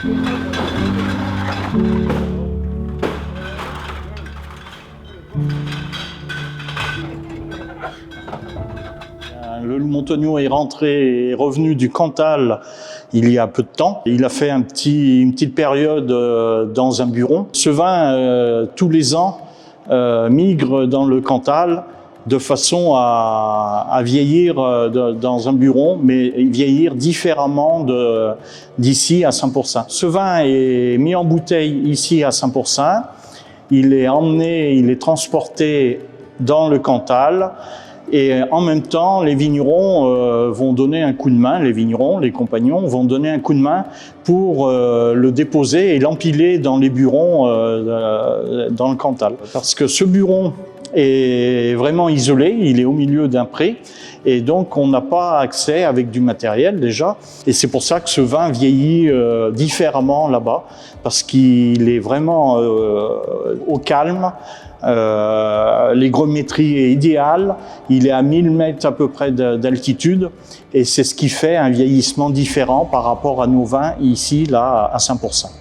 Le loup montagneux est revenu du Cantal il y a peu de temps. Il a fait une petite période dans un buron. Ce vin, tous les ans, migre dans le Cantal de façon à vieillir dans un buron, mais vieillir différemment d'ici à Saint-Pourçain. Ce vin est mis en bouteille ici à Saint-Pourçain. Il est emmené, il est transporté dans le Cantal. Et en même temps, les vignerons vont donner un coup de main, les compagnons vont donner un coup de main pour le déposer et l'empiler dans les burons dans le Cantal. Parce que ce buron est vraiment isolé, il est au milieu d'un pré, et donc on n'a pas accès avec du matériel déjà. Et c'est pour ça que ce vin vieillit différemment là-bas, parce qu'il est vraiment au calme. L'hygrométrie est idéale, il est à 1000 mètres à peu près d'altitude et c'est ce qui fait un vieillissement différent par rapport à nos vins ici, là, à Saint-Pourçain.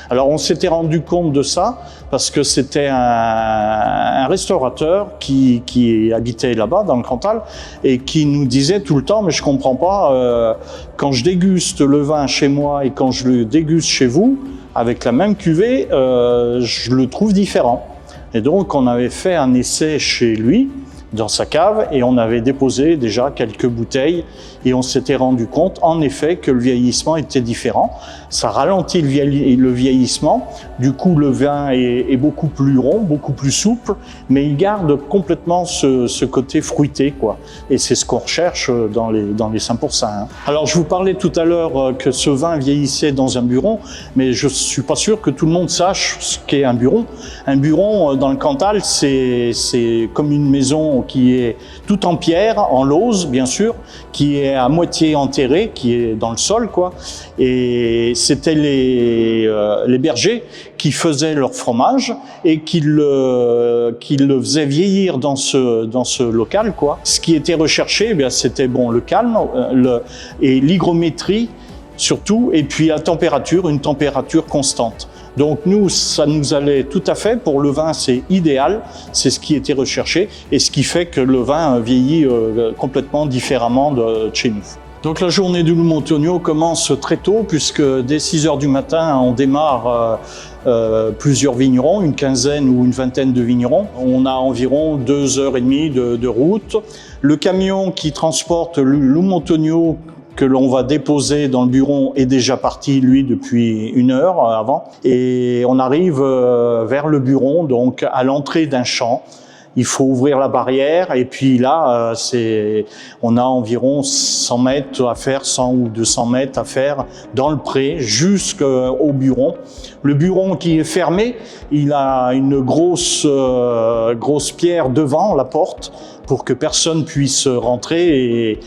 Alors on s'était rendu compte de ça parce que c'était un restaurateur qui habitait là-bas dans le Cantal et qui nous disait tout le temps, mais je comprends pas, quand je déguste le vin chez moi et quand je le déguste chez vous, avec la même cuvée, je le trouve différent. Et donc, on avait fait un essai chez lui, dans sa cave, et on avait déposé déjà quelques bouteilles, et on s'était rendu compte, en effet, que le vieillissement était différent. Ça ralentit le vieillissement, du coup, le vin est beaucoup plus rond, beaucoup plus souple, mais il garde complètement ce côté fruité, quoi. Et c'est ce qu'on recherche dans les Saint-Pourçain, hein. Alors, je vous parlais tout à l'heure que ce vin vieillissait dans un buron, mais je suis pas sûr que tout le monde sache ce qu'est un buron. Un buron, dans le Cantal, c'est comme une maison qui est toute en pierre, en lauze, bien sûr, qui est à moitié enterrée, qui est dans le sol, quoi. Et c'était les bergers qui faisaient leur fromage et qui le faisaient vieillir dans ce local, quoi. Ce qui était recherché, eh bien, c'était bon, le calme et l'hygrométrie surtout, et puis la température, une température constante. Donc nous, ça nous allait tout à fait. Pour le vin, c'est idéal, c'est ce qui était recherché et ce qui fait que le vin vieillit complètement différemment de chez nous. Donc la journée du loup montagneux commence très tôt puisque dès 6 heures du matin, on démarre plusieurs vignerons, une quinzaine ou une vingtaine de vignerons. On a environ 2h30 de route. Le camion qui transporte le loup montagneux que l'on va déposer dans le buron est déjà parti, lui, depuis 1 heure avant. Et on arrive vers le buron, donc à l'entrée d'un champ. Il faut ouvrir la barrière et puis là, on a environ 100 mètres à faire, 100 ou 200 mètres à faire dans le pré jusqu'au buron. Le buron qui est fermé, il a une grosse pierre devant la porte pour que personne puisse rentrer et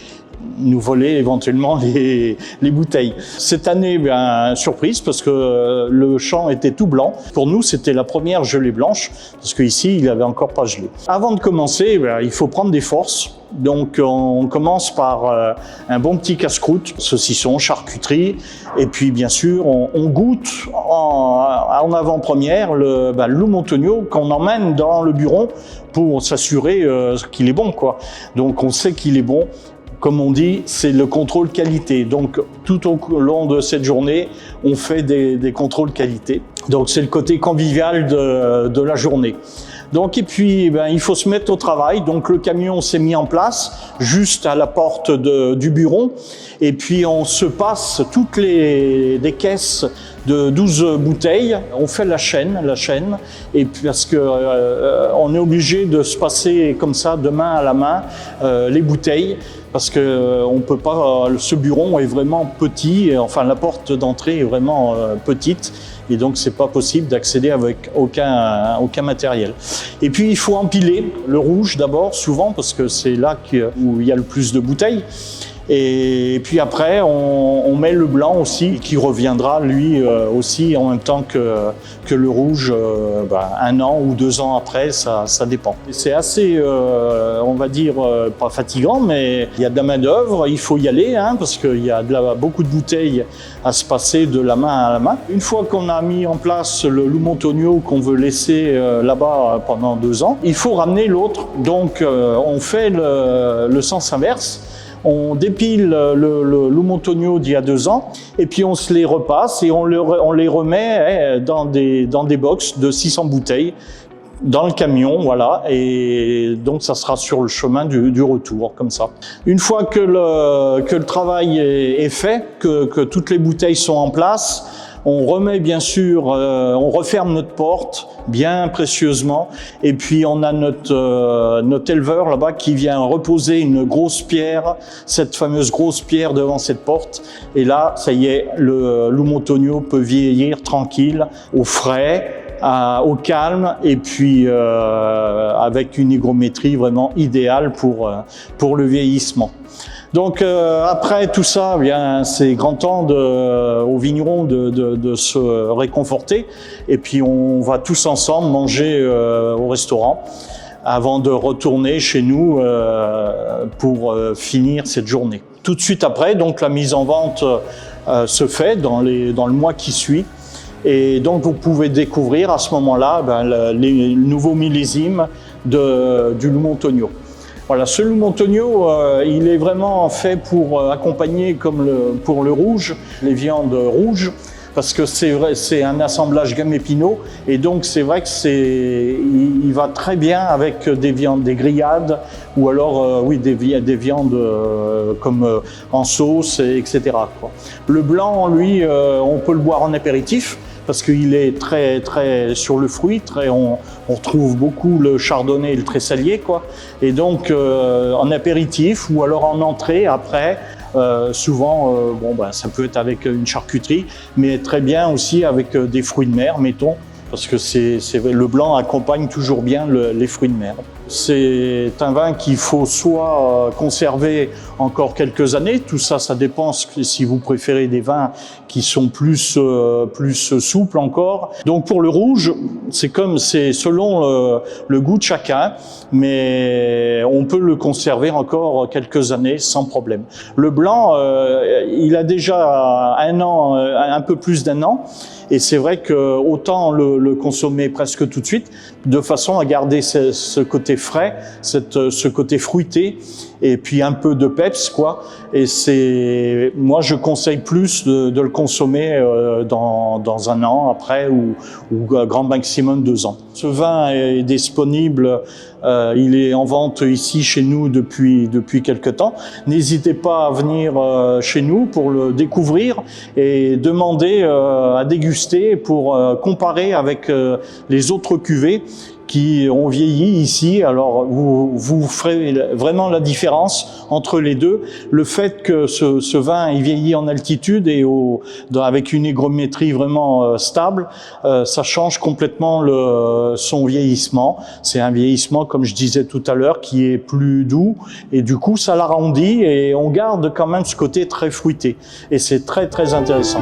nous voler éventuellement les bouteilles. Cette année, bien, surprise, parce que le champ était tout blanc. Pour nous, c'était la première gelée blanche, parce qu'ici, il n'avait encore pas gelé. Avant de commencer, bien, il faut prendre des forces. Donc, on commence par un bon petit casse-croûte, saucisson, charcuterie, et puis, bien sûr, on goûte en avant-première le loup montagneux qu'on emmène dans le buron pour s'assurer qu'il est bon, quoi. Donc, on sait qu'il est bon. Comme on dit, c'est le contrôle qualité. Donc, tout au long de cette journée, on fait des contrôles qualité. Donc, c'est le côté convivial de la journée. Donc, et puis, il faut se mettre au travail. Donc, le camion s'est mis en place juste à la porte du buron. Et puis, on se passe toutes des caisses de 12 bouteilles. On fait la chaîne. Et puis, parce que on est obligé de se passer comme ça, de main à la main, les bouteilles. Parce que on peut pas. Ce buron est vraiment petit. Enfin, la porte d'entrée est vraiment petite, et donc c'est pas possible d'accéder avec aucun matériel. Et puis il faut empiler le rouge d'abord, souvent parce que c'est là où il y a le plus de bouteilles. Et puis après, on met le blanc aussi, qui reviendra lui aussi en même temps que le rouge, 1 an ou 2 ans après, ça dépend. C'est assez, on va dire, pas fatigant, mais il y a de la main d'œuvre, il faut y aller, hein, parce qu'il y a beaucoup de bouteilles à se passer de la main à la main. Une fois qu'on a mis en place le Lumontonio qu'on veut laisser là-bas pendant 2 ans, il faut ramener l'autre. Donc on fait le sens inverse. On dépile le Lumontonio d'il y a 2 ans et puis on se les repasse et on les remet dans des box de 600 bouteilles dans le camion, voilà, et donc ça sera sur le chemin du retour, comme ça. Une fois que le travail est fait, que toutes les bouteilles sont en place, on remet bien sûr, on referme notre porte bien précieusement et puis on a notre éleveur là-bas qui vient reposer une grosse pierre, cette fameuse grosse pierre devant cette porte et là, ça y est, le Lumontonio peut vieillir tranquille, au frais, au calme et puis avec une hygrométrie vraiment idéale pour le vieillissement. Donc après tout ça, bien c'est grand temps aux vignerons de se réconforter et puis on va tous ensemble manger au restaurant avant de retourner chez nous pour finir cette journée. Tout de suite après, donc la mise en vente se fait dans le mois qui suit. Et donc vous pouvez découvrir à ce moment-là les nouveaux millésimes du Lumontonio. Voilà, ce Lumontonio, il est vraiment fait pour accompagner, comme pour le rouge, les viandes rouges, parce que c'est un assemblage gamme Pinot, et donc c'est vrai que il va très bien avec des viandes, des grillades, ou alors des viandes comme en sauce, etc., quoi. Le blanc, lui, on peut le boire en apéritif, parce qu'il est très sur le fruit, on retrouve beaucoup le chardonnay et le tressalier, quoi. Et donc en apéritif ou alors en entrée après, souvent ça peut être avec une charcuterie, mais très bien aussi avec des fruits de mer, mettons, parce que le blanc accompagne toujours bien les fruits de mer. C'est un vin qu'il faut soit conserver encore quelques années, tout ça, ça dépend si vous préférez des vins qui sont plus souples encore. Donc pour le rouge, c'est selon le goût de chacun, mais on peut le conserver encore quelques années sans problème. Le blanc, il a déjà 1 an, un peu plus d'1 an, et c'est vrai que autant le consommer presque tout de suite, de façon à garder ce côté frais, ce côté fruité, et puis un peu de peps, quoi. Et moi je conseille plus de le consommer dans 1 an après ou grand maximum 2 ans. Ce vin est disponible, il est en vente ici chez nous depuis quelque temps. N'hésitez pas à venir chez nous pour le découvrir et demander à déguster pour comparer avec les autres cuvées qui ont vieilli ici. Alors vous ferez vraiment la différence entre les deux. Le fait que ce vin est vieilli en altitude et avec une hygrométrie vraiment stable, ça change complètement son vieillissement. C'est un vieillissement, comme je disais tout à l'heure, qui est plus doux et du coup ça l'arrondit et on garde quand même ce côté très fruité. Et c'est très intéressant.